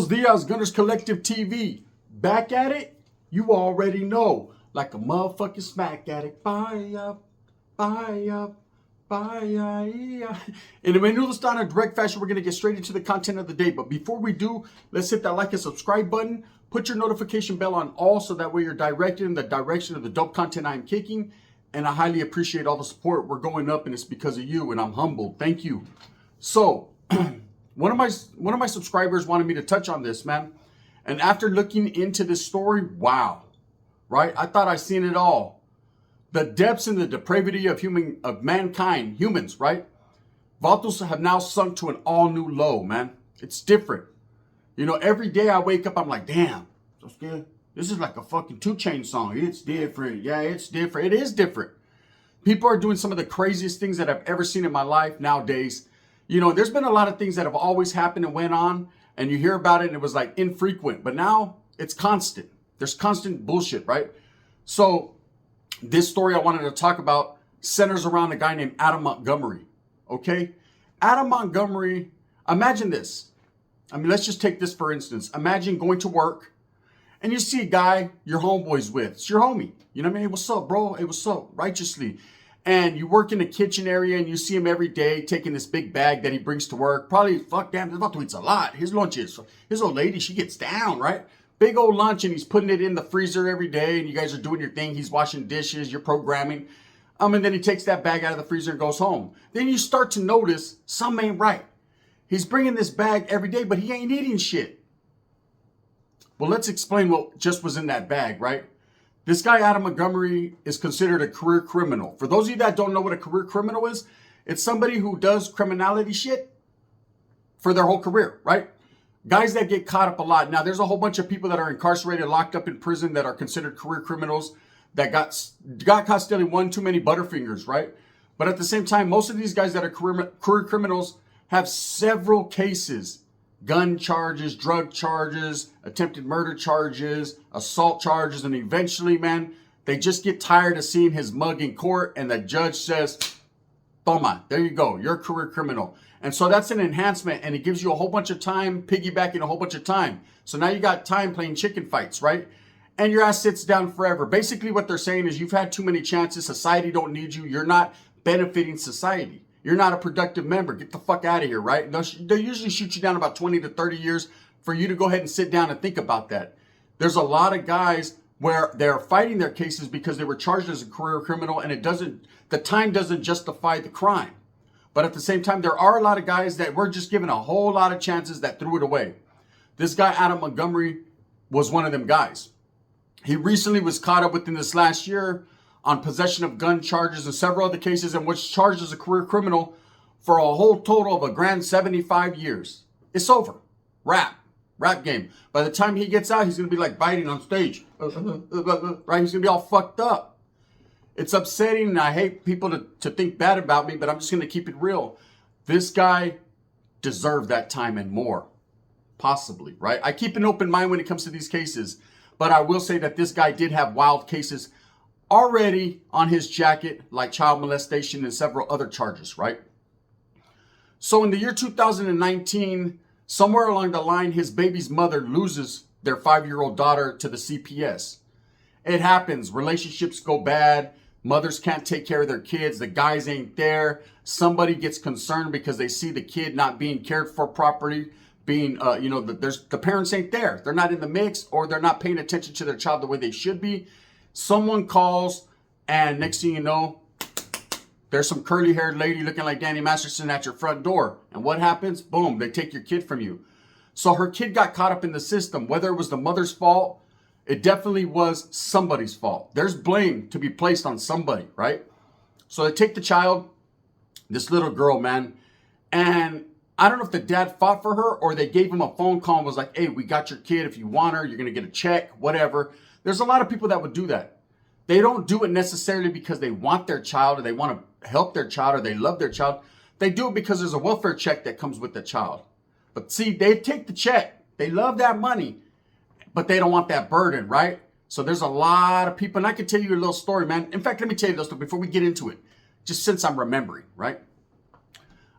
Buenos dias, Gunners Collective TV. Back at it? You already know. Like a motherfucking smack addict. Buy up, buy up, buy up. In a menu style in a direct fashion, we're going to get straight into the content of the day. But before we do, let's hit that like and subscribe button. Put your notification bell on all so that way you're directed in the direction of the dope content I'm kicking. And I highly appreciate all the support. We're going up and it's because of you and I'm humbled. Thank you. So, one of my subscribers wanted me to touch on this, man. And after looking into this story, wow, right? I thought I seen it all. The depths and the depravity of mankind, humans, right? Vatos have now sunk to an all new low, man. It's different. You know, every day I wake up, I'm like, damn, so scared. This is like a fucking 2 Chainz song. It's different. Yeah, it's different. It is different. People are doing some of the craziest things that I've ever seen in my life nowadays. You know, there's been a lot of things that have always happened and went on, and you hear about it and it was like infrequent, but now it's constant. There's constant bullshit, right? So this story I wanted to talk about centers around a guy named Adam Montgomery, okay? Adam Montgomery, imagine this. I mean, let's just take this for instance. Imagine going to work and you see a guy your homeboy's with. It's your homie. You know what I mean? Hey, what's up, bro? Hey, what's up? Righteously. And you work in the kitchen area and you see him every day taking this big bag that he brings to work. Probably, fuck, damn, this Vato eats a lot. His lunch is, his old lady, she gets down, right? Big old lunch and he's putting it in the freezer every day and you guys are doing your thing. He's washing dishes, you're programming. And then he takes that bag out of the freezer and goes home. Then you start to notice something ain't right. He's bringing this bag every day, but he ain't eating shit. Well, let's explain what just was in that bag, right? This guy, Adam Montgomery, is considered a career criminal. For those of you that don't know what a career criminal is, it's somebody who does criminality shit for their whole career, right? Guys that get caught up a lot. Now, there's a whole bunch of people that are incarcerated, locked up in prison that are considered career criminals that got caught stealing one too many Butterfingers, right? But at the same time, most of these guys that are career criminals have several cases. Gun charges, drug charges, attempted murder charges, assault charges, and eventually, man, they just get tired of seeing his mug in court and the judge says, toma, there you go, you're a career criminal. And so that's an enhancement and it gives you a whole bunch of time, piggybacking a whole bunch of time. So now you got time playing chicken fights, right? And your ass sits down forever. Basically what they're saying is you've had too many chances, society don't need you, you're not benefiting society. You're not a productive member. Get the fuck out of here, right? They usually shoot you down about 20 to 30 years for you to go ahead and sit down and think about that. There's a lot of guys where they're fighting their cases because they were charged as a career criminal and the time doesn't justify the crime. But at the same time, there are a lot of guys that were just given a whole lot of chances that threw it away. This guy, Adam Montgomery, was one of them guys. He recently was caught up within this last year on possession of gun charges and several other cases in which charged as a career criminal for a whole total of a grand 75 years. It's over. Rap game. By the time he gets out, he's going to be like biting on stage. Right? He's going to be all fucked up. It's upsetting and I hate people to think bad about me, but I'm just going to keep it real. This guy deserved that time and more. Possibly, right? I keep an open mind when it comes to these cases, but I will say that this guy did have wild cases already on his jacket, like child molestation and several other charges, right? So in the year 2019, somewhere along the line, his baby's mother loses their 5-year-old daughter to the CPS. It happens. Relationships go bad. Mothers can't take care of their kids. The guys ain't there. Somebody gets concerned because they see the kid not being cared for properly, the parents ain't there. They're not in the mix or they're not paying attention to their child the way they should be. Someone calls and next thing you know, there's some curly haired lady looking like Danny Masterson at your front door. And what happens? Boom, they take your kid from you. So her kid got caught up in the system. Whether it was the mother's fault, it definitely was somebody's fault. There's blame to be placed on somebody, right? So they take the child, this little girl, man. And I don't know if the dad fought for her or they gave him a phone call and was like, hey, we got your kid. If you want her, you're going to get a check, whatever. There's a lot of people that would do that. They don't do it necessarily because they want their child or they want to help their child or they love their child. They do it because there's a welfare check that comes with the child. But see, they take the check. They love that money, but they don't want that burden, right? So there's a lot of people, and I can tell you a little story, man. In fact, let me tell you a little story before we get into it, just since I'm remembering, right?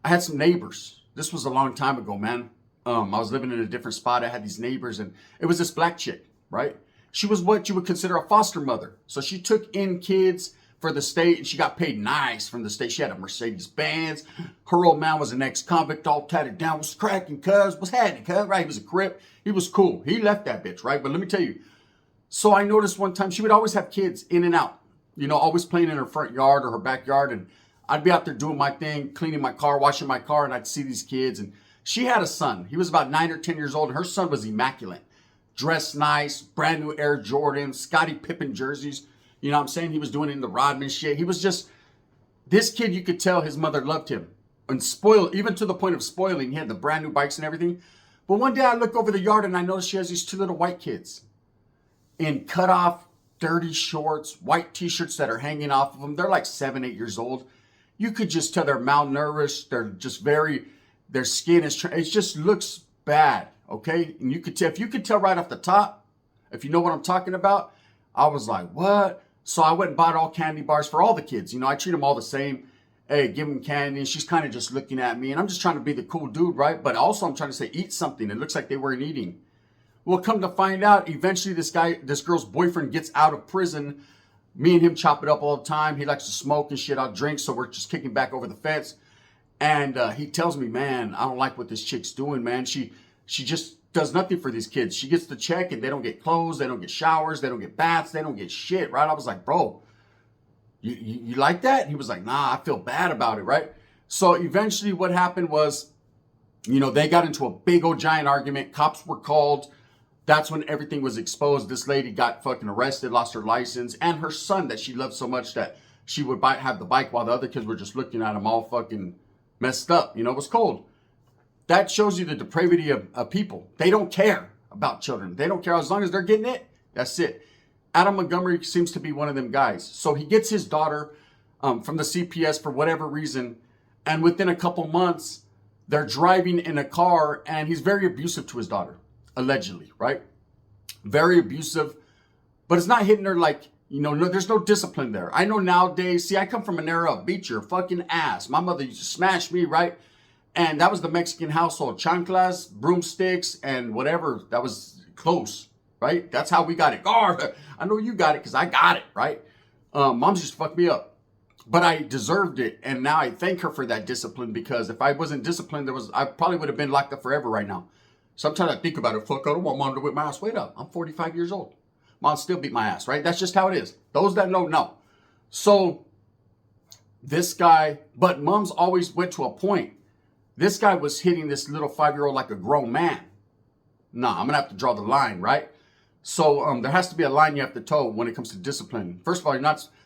I had some neighbors. This was a long time ago, man. I was living in a different spot. I had these neighbors, and it was this black chick, right? She was what you would consider a foster mother. So she took in kids for the state, and she got paid nice from the state. She had a Mercedes Benz. Her old man was an ex-convict, all tatted down, was cracking, cuz, was happening, cuz, right? He was a Crip. He was cool. He left that bitch, right? But let me tell you. So I noticed one time she would always have kids in and out, always playing in her front yard or her backyard. And I'd be out there doing my thing, cleaning my car, washing my car, and I'd see these kids. And she had a son. He was about 9 or 10 years old, and her son was immaculate. Dressed nice, brand new Air Jordans, Scottie Pippen jerseys. You know what I'm saying? He was doing it in the Rodman shit. He was just, this kid, you could tell his mother loved him. And spoiled, even to the point of spoiling. He had the brand new bikes and everything. But one day I look over the yard and I notice she has these 2 little white kids in cut off, dirty shorts, white t-shirts that are hanging off of them. They're like 7, 8 years old. You could just tell they're malnourished. They're just their skin is, it just looks bad, okay? And you could tell, if you could tell right off the top, if you know what I'm talking about, I was like, what? So I went and bought all candy bars for all the kids. I treat them all the same. Hey, give them candy. And she's kind of just looking at me. And I'm just trying to be the cool dude, right? But also I'm trying to say, eat something. It looks like they weren't eating. Well, come to find out, eventually this girl's boyfriend gets out of prison. Me and him chop it up all the time. He likes to smoke and shit. I'll drink. So we're just kicking back over the fence. And he tells me, man, I don't like what this chick's doing, man. She just does nothing for these kids. She gets the check and they don't get clothes, they don't get showers, they don't get baths, they don't get shit, right? I was like, bro, you like that? And he was like, nah, I feel bad about it, right? So eventually what happened was, they got into a big old giant argument. Cops were called. That's when everything was exposed. This lady got fucking arrested, lost her license, and her son that she loved so much that she would have the bike while the other kids were just looking at him all fucking messed up. It was cold. That shows you the depravity of people. They don't care about children. They don't care. As long as they're getting it, that's it. Adam Montgomery seems to be one of them guys. So he gets his daughter from the CPS for whatever reason. And within a couple months, they're driving in a car and he's very abusive to his daughter, allegedly, right? Very abusive. But it's not hitting her like, no, there's no discipline there. I know nowadays, see, I come from an era of beat your fucking ass. My mother used to smash me, right? And that was the Mexican household. Chanclas, broomsticks, and whatever. That was close, right? That's how we got it. I know you got it because I got it, right? Mom's just fucked me up. But I deserved it. And now I thank her for that discipline because if I wasn't disciplined, I probably would have been locked up forever right now. Sometimes I think about it. Fuck, I don't want mom to whip my ass. Wait up. I'm 45 years old. Mom still beat my ass, right? That's just how it is. Those that know. So this guy, but mom's always went to a point. This guy was hitting this little 5-year-old like a grown man. Nah, I'm going to have to draw the line, right? So there has to be a line you have to toe when it comes to discipline. First of all,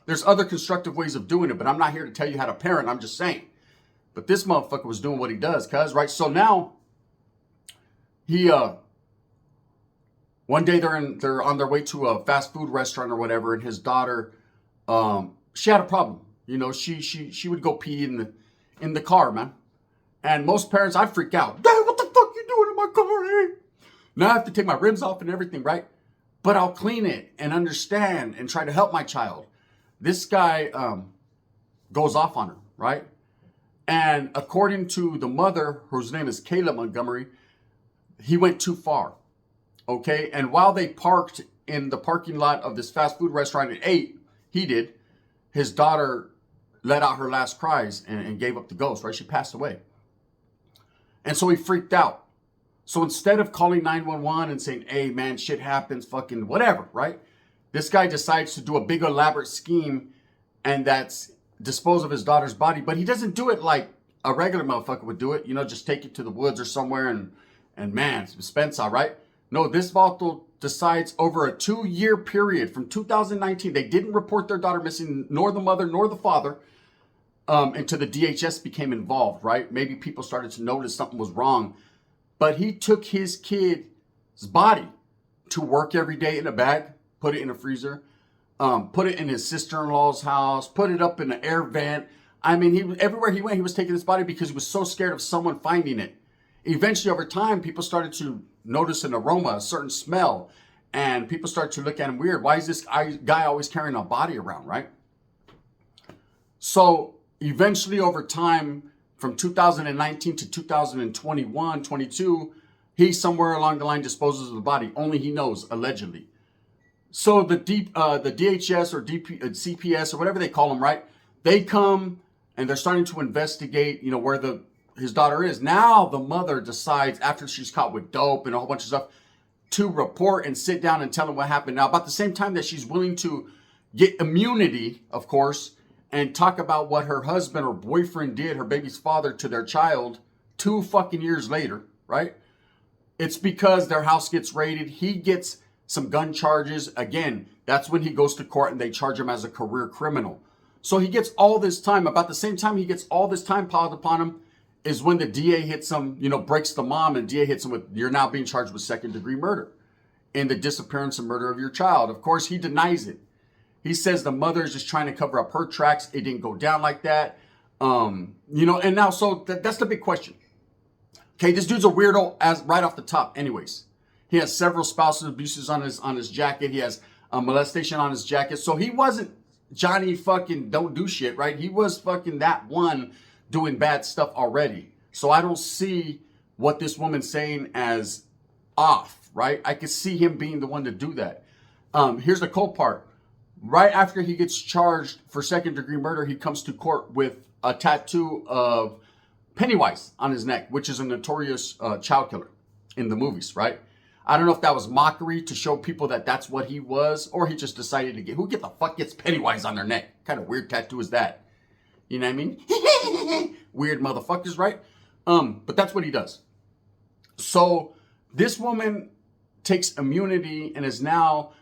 there's other constructive ways of doing it, but I'm not here to tell you how to parent. I'm just saying. But this motherfucker was doing what he does, cuz, right? So now, he, one day they're on their way to a fast food restaurant or whatever, and his daughter, she had a problem. She would go pee in the car, man. And most parents, I'd freak out. Dad, what the fuck you doing in my car? Eh? Now I have to take my rims off and everything, right? But I'll clean it and understand and try to help my child. This guy goes off on her, right? And according to the mother, whose name is Kayla Montgomery, he went too far, okay? And while they parked in the parking lot of this fast food restaurant and ate, his daughter let out her last cries and gave up the ghost, right? She passed away. And so he freaked out. So instead of calling 911 and saying, hey, man, shit happens, fucking whatever, right? This guy decides to do a big elaborate scheme and that's dispose of his daughter's body. But he doesn't do it like a regular motherfucker would do it. Just take it to the woods or somewhere and man, Spence, all right? No, this vato decides over a 2-year period from 2019, they didn't report their daughter missing, nor the mother nor the father. Until the DHS became involved, right? Maybe people started to notice something was wrong. But he took his kid's body to work every day in a bag, put it in a freezer, put it in his sister-in-law's house, put it up in an air vent. I mean, everywhere he went, he was taking his body because he was so scared of someone finding it. Eventually, over time, people started to notice an aroma, a certain smell, and people started to look at him weird. Why is this guy always carrying a body around, right? So eventually, over time, from 2019 to 2021, 22, he somewhere along the line disposes of the body. Only he knows, allegedly. So the DHS or CPS or whatever they call them, right? They come and they're starting to investigate, where his daughter is. Now the mother decides, after she's caught with dope and a whole bunch of stuff, to report and sit down and tell him what happened. Now, about the same time that she's willing to get immunity, of course, and talk about what her husband or boyfriend did, her baby's father, to their child 2 fucking years later, right? It's because their house gets raided. He gets some gun charges. Again, that's when he goes to court and they charge him as a career criminal. So he gets all this time. About the same time he gets all this time piled upon him is when the DA hits him, breaks the mom, and DA hits him with, you're now being charged with second-degree murder in the disappearance and murder of your child. Of course, he denies it. He says the mother is just trying to cover up her tracks. It didn't go down like that. And now, so that's the big question. Okay, this dude's a weirdo right off the top anyways. He has several spousal abuses on his jacket. He has molestation on his jacket. So he wasn't Johnny fucking don't do shit, right? He was fucking that one doing bad stuff already. So I don't see what this woman's saying as off, right? I could see him being the one to do that. Here's the cool part. Right after he gets charged for second-degree murder, he comes to court with a tattoo of Pennywise on his neck, which is a notorious child killer in the movies, right? I don't know if that was mockery to show people that that's what he was, or he just decided to who the fuck gets Pennywise on their neck? What kind of weird tattoo is that? You know what I mean? Weird motherfuckers, right? But that's what he does. So this woman takes immunity and is now,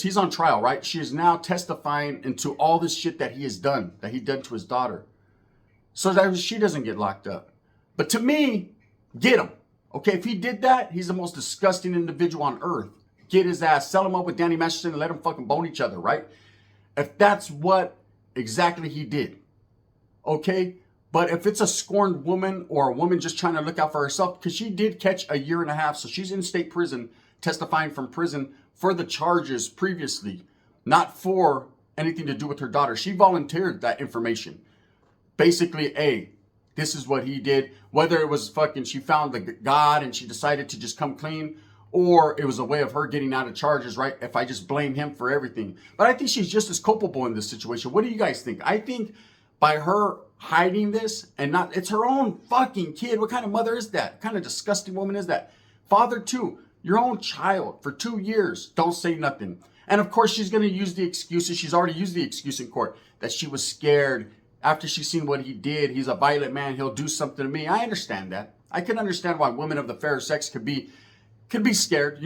he's on trial, right? She is now testifying into all this shit that he has done, that he done to his daughter. So that she doesn't get locked up. But to me, get him. Okay, if he did that, he's the most disgusting individual on earth. Get his ass, sell him up with Danny Masterson and let them fucking bone each other, right? If that's what exactly he did. Okay, but if it's a scorned woman or a woman just trying to look out for herself, because she did catch a 1.5 years, so she's in state prison, testifying from prison for the charges previously, not for anything to do with her daughter. She volunteered that information. Basically, this is what he did. Whether it was fucking she found the God and she decided to just come clean, or it was a way of her getting out of charges, right? If I just blame him for everything. But I think she's just as culpable in this situation. What do you guys think? I think by her hiding this and not, it's her own fucking kid. What kind of mother is that? What kind of disgusting woman is that? Father too, your own child for 2 years. Don't say nothing. And of course she's going to use the excuses. She's already used the excuse in court that she was scared after she's seen what he did. He's a violent man. He'll do something to me. I understand that. I can understand why women of the fair sex could be scared.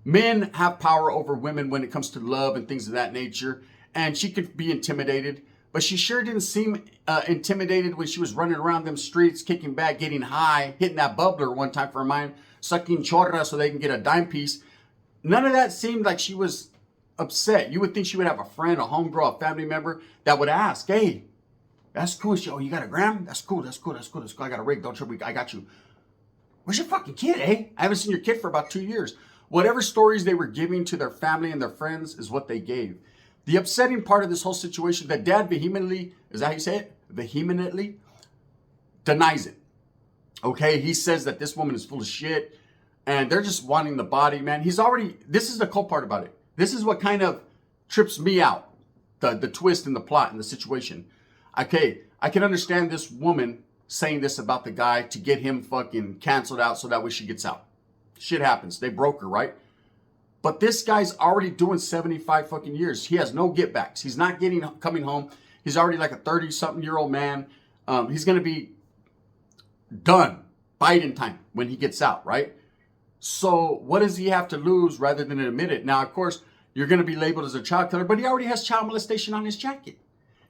Men have power over women when it comes to love and things of that nature. And she could be intimidated. But she sure didn't seem intimidated when she was running around them streets, kicking back, getting high, hitting that bubbler one time for mine, sucking chorra so they can get a dime piece. None of that seemed like she was upset. You would think she would have a friend, a homegirl, a family member that would ask, hey, that's cool. Oh, you got a gram? That's cool. I got a rig. Don't trip. I got you. Where's your fucking kid, eh? I haven't seen your kid for about 2 years. Whatever stories they were giving to their family and their friends is what they gave. The upsetting part of this whole situation, that dad vehemently, is that how you say it? Vehemently denies it. Okay, he says that this woman is full of shit and they're just wanting the body, man. This is the cool part about it. This is what kind of trips me out. The twist in the plot and the situation. Okay, I can understand this woman saying this about the guy to get him fucking canceled out so that way she gets out. Shit happens. They broke her, right? But this guy's already doing 75 fucking years. He has no get backs. He's not coming home. He's already like a 30-something-year-old man. He's going to be done Biden time when he gets out, right? So what does he have to lose rather than admit it? Now, of course, you're going to be labeled as a child killer, but he already has child molestation on his jacket.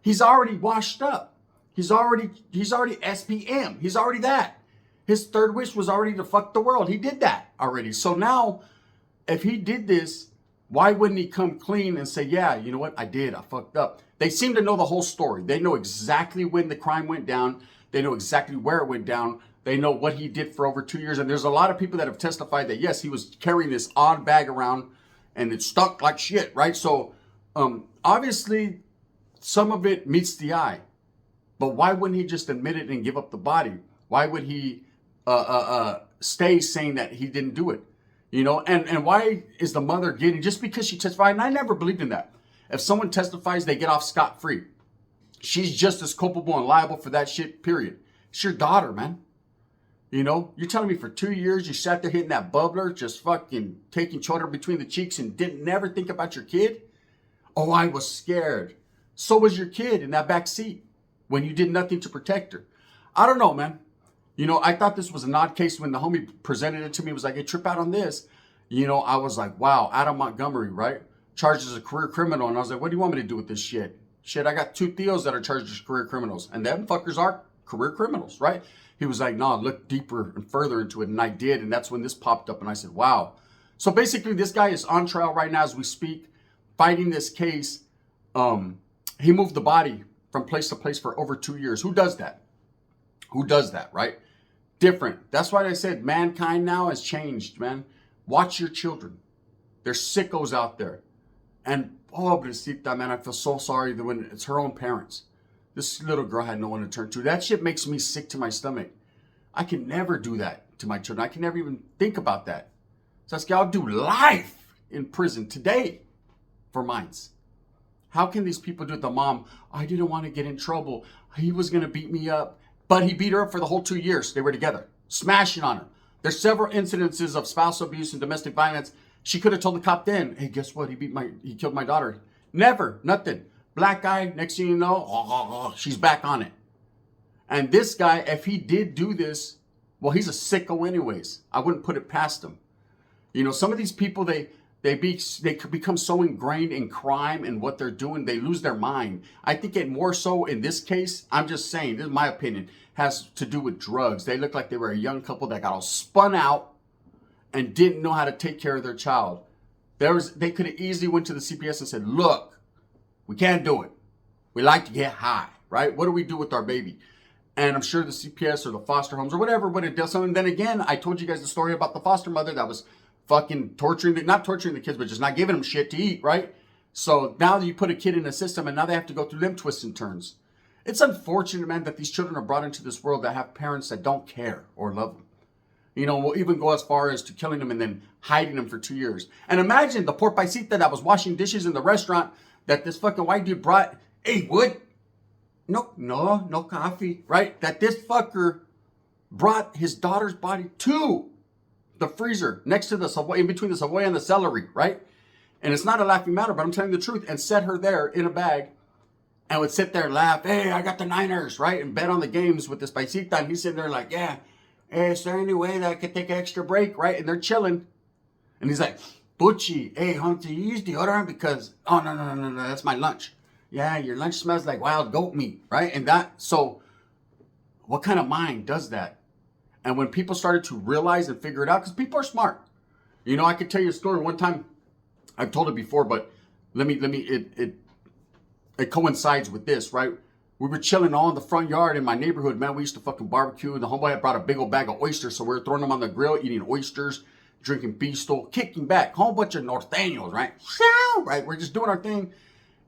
He's already washed up. He's already SPM. He's already that. His third wish was already to fuck the world. He did that already. So now, if he did this, why wouldn't he come clean and say, yeah, you know what? I did. I fucked up. They seem to know the whole story. They know exactly when the crime went down. They know exactly where it went down. They know what he did for over 2 years. And there's a lot of people that have testified that, yes, he was carrying this odd bag around and it stuck like shit, right? So obviously, some of it meets the eye. But why wouldn't he just admit it and give up the body? Why would he stay saying that he didn't do it. You know, and why is the mother getting, just because she testified, and I never believed in that. If someone testifies, they get off scot-free. She's just as culpable and liable for that shit, period. It's your daughter, man. You know, you're telling me for 2 years you sat there hitting that bubbler, just fucking taking children between the cheeks and didn't never think about your kid? Oh, I was scared. So was your kid in that back seat when you did nothing to protect her. I don't know, man. You know, I thought this was an odd case when the homie presented it to me. It was like, hey, trip out on this. You know, I was like, wow, Adam Montgomery, right? Charged as a career criminal. And I was like, what do you want me to do with this shit? Shit, I got 2 Theos that are charged as career criminals. And them fuckers are career criminals, right? He was like, no, look deeper and further into it. And I did. And that's when this popped up. And I said, wow. So basically, this guy is on trial right now as we speak, fighting this case. He moved the body from place to place for over 2 years. Who does that? Who does that, right? Different. That's why I said mankind now has changed, man. Watch your children. There's sickos out there. And, pobrecita, man, I feel so sorry that when it's her own parents. This little girl had no one to turn to. That shit makes me sick to my stomach. I can never do that to my children. I can never even think about that. Saskia, I'll do life in prison today for mines. How can these people do it? The mom, I didn't want to get in trouble. He was going to beat me up. But he beat her up for the whole 2 years. They were together, smashing on her. There's several incidences of spousal abuse and domestic violence. She could have told the cop then, hey, guess what? He killed my daughter. Never, nothing. Black guy, next thing you know, she's back on it. And this guy, if he did do this, well, he's a sicko anyways. I wouldn't put it past him. You know, some of these people, they could become so ingrained in crime and what they're doing, they lose their mind. I think it more so in this case, I'm just saying, this is my opinion, has to do with drugs. They look like they were a young couple that got all spun out and didn't know how to take care of their child. They could have easily went to the CPS and said, look, we can't do it. We like to get high, right? What do we do with our baby? And I'm sure the CPS or the foster homes or whatever would have done something. And then again, I told you guys the story about the foster mother that was fucking not torturing the kids, but just not giving them shit to eat, right? So now you put a kid in a system and now they have to go through them twists and turns. It's unfortunate, man, that these children are brought into this world that have parents that don't care or love them. You know, we'll even go as far as to killing them and then hiding them for 2 years. And imagine the poor paisita that was washing dishes in the restaurant that this fucking white dude brought, hey, wood? No coffee, right? That this fucker brought his daughter's body to the freezer next to the Savoy, in between the Savoy and the celery, right? And it's not a laughing matter, but I'm telling you the truth, and set her there in a bag and would sit there and laugh, hey, I got the Niners, right? And bet on the games with this paisita. And he's sitting there like, yeah, hey, is there any way that I could take an extra break, right? And they're chilling. And he's like, Butchie, hey, Humpty, you use deodorant because, oh, no, that's my lunch. Yeah, your lunch smells like wild goat meat, right? And so what kind of mind does that? And when people started to realize and figure it out, because people are smart. You know, I could tell you a story. One time, I've told it before, but it coincides with this, right? We were chilling all in the front yard in my neighborhood, man. We used to fucking barbecue. The homeboy had brought a big old bag of oysters, so we were throwing them on the grill, eating oysters, drinking Bistro, kicking back. Whole bunch of Norteños, right? Right? We're just doing our thing.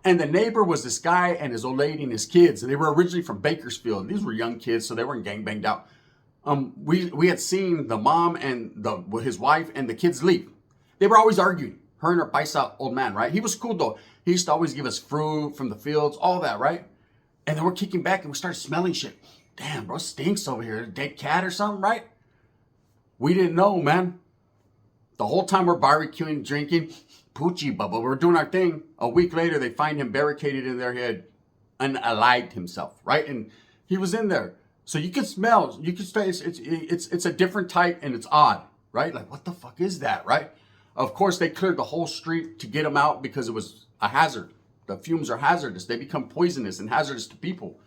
And the neighbor was this guy and his old lady and his kids. And they were originally from Bakersfield. These were young kids, so they weren't gang banged out. We had seen the mom and his wife and the kids leave. They were always arguing. Her and her paisa old man, right? He was cool though. He used to always give us fruit from the fields, all that, right? And then we're kicking back and we started smelling shit. Damn, bro, stinks over here. Dead cat or something, right? We didn't know, man. The whole time we're barbecuing, drinking, poochie bubba. We're doing our thing. A week later, they find him barricaded in their head, unalived himself, right? And he was in there. So you can smell, you can stay, it's a different type and it's odd, right? Like, what the fuck is that, right? Of course, they cleared the whole street to get him out because it was a hazard. The fumes are hazardous. They become poisonous and hazardous to people.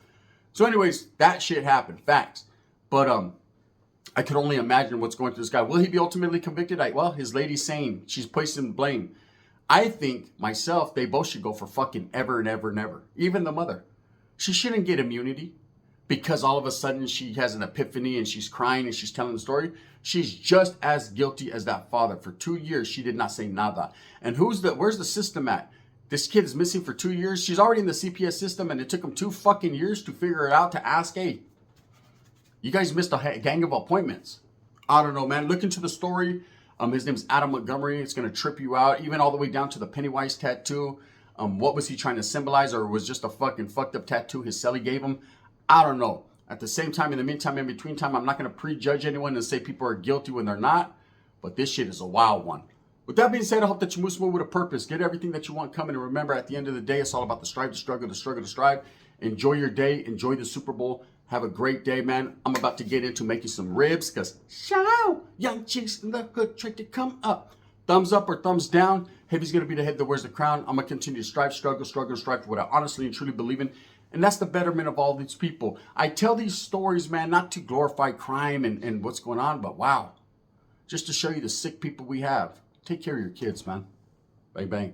So anyways, that shit happened, facts. But I could only imagine what's going through this guy. Will he be ultimately convicted? Well, his lady's saying she's placing blame. I think, myself, they both should go for fucking ever and ever and ever. Even the mother. She shouldn't get immunity because all of a sudden she has an epiphany and she's crying and she's telling the story. She's just as guilty as that father. For 2 years, she did not say nada. And where's the system at? This kid is missing for 2 years. She's already in the CPS system and it took them 2 fucking years to figure it out, to ask, hey, you guys missed a gang of appointments. I don't know, man. Look into the story. His name's Adam Montgomery. It's going to trip you out, even all the way down to the Pennywise tattoo. What was he trying to symbolize, or was just a fucking fucked up tattoo his celly gave him? I don't know. At the same time, in the meantime, in between time, I'm not going to prejudge anyone and say people are guilty when they're not. But this shit is a wild one. With that being said, I hope that you move with a purpose. Get everything that you want coming. And remember, at the end of the day, it's all about the strive, the struggle, the struggle, the strive. Enjoy your day. Enjoy the Super Bowl. Have a great day, man. I'm about to get into making some ribs because shout out, young chicks in the hood try to come up. Thumbs up or thumbs down. Heavy's going to be the head that wears the crown. I'm going to continue to strive, struggle, struggle, and strive for what I honestly and truly believe in. And that's the betterment of all these people. I tell these stories, man, not to glorify crime and what's going on, but wow. Just to show you the sick people we have. Take care of your kids, man. Bang, bang.